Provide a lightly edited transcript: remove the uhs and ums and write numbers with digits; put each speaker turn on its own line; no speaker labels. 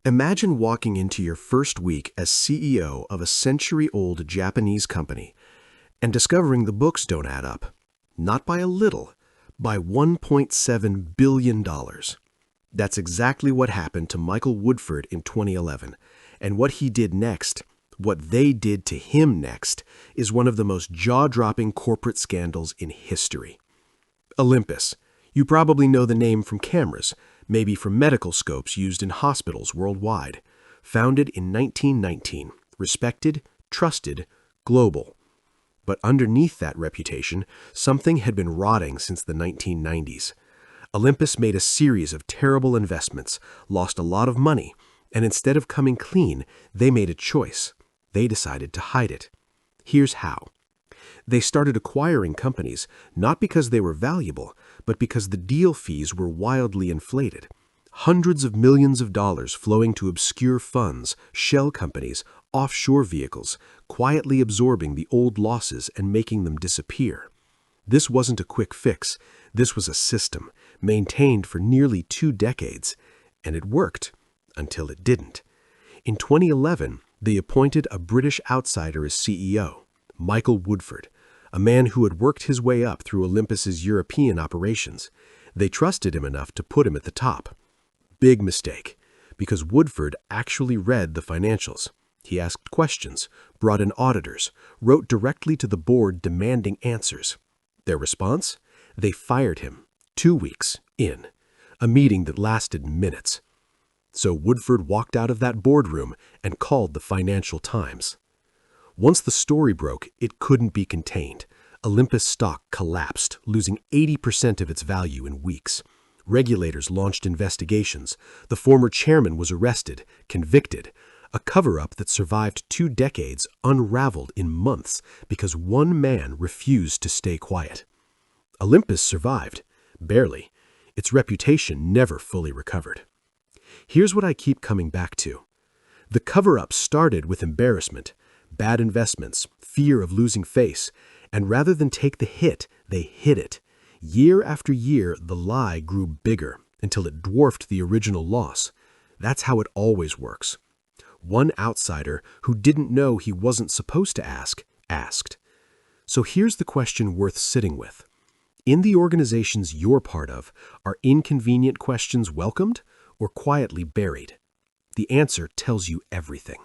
Imagine walking into your first week as CEO of a century-old Japanese company and discovering the books don't add up. Not by a little, by $1.7 billion. That's exactly what happened to Michael Woodford in 2011. And what he did next, what they did to him next, is one of the most jaw-dropping corporate scandals in history. Olympus. You probably know the name from cameras, maybe from medical scopes used in hospitals worldwide. Founded in 1919, respected, trusted, global. But underneath that reputation, something had been rotting since the 1990s. Olympus made a series of terrible investments, lost a lot of money, and instead of coming clean, they made a choice. They decided to hide it. Here's how. They started acquiring companies, not because they were valuable, but because the deal fees were wildly inflated. Hundreds of millions of dollars flowing to obscure funds, shell companies, offshore vehicles, quietly absorbing the old losses and making them disappear. This wasn't a quick fix. This was a system, maintained for nearly 2 decades. And it worked, until it didn't. In 2011, they appointed a British outsider as CEO, Michael Woodford, a man who had worked his way up through Olympus's European operations. They trusted him enough to put him at the top. Big mistake, because Woodford actually read the financials. He asked questions, brought in auditors, wrote directly to the board demanding answers. Their response? They fired him, 2 weeks in, a meeting that lasted minutes. So Woodford walked out of that boardroom and called the Financial Times. Once the story broke, it couldn't be contained. Olympus stock collapsed, losing 80% of its value in weeks. Regulators launched investigations. The former chairman was arrested, convicted. A cover-up that survived 2 decades unraveled in months because one man refused to stay quiet. Olympus survived, barely. Its reputation never fully recovered. Here's what I keep coming back to. The cover-up started with embarrassment, bad investments, fear of losing face, and rather than take the hit, they hid it. Year after year, the lie grew bigger until it dwarfed the original loss. That's how it always works. One outsider who didn't know he wasn't supposed to ask, asked. So here's the question worth sitting with. In the organizations you're part of, are inconvenient questions welcomed or quietly buried? The answer tells you everything.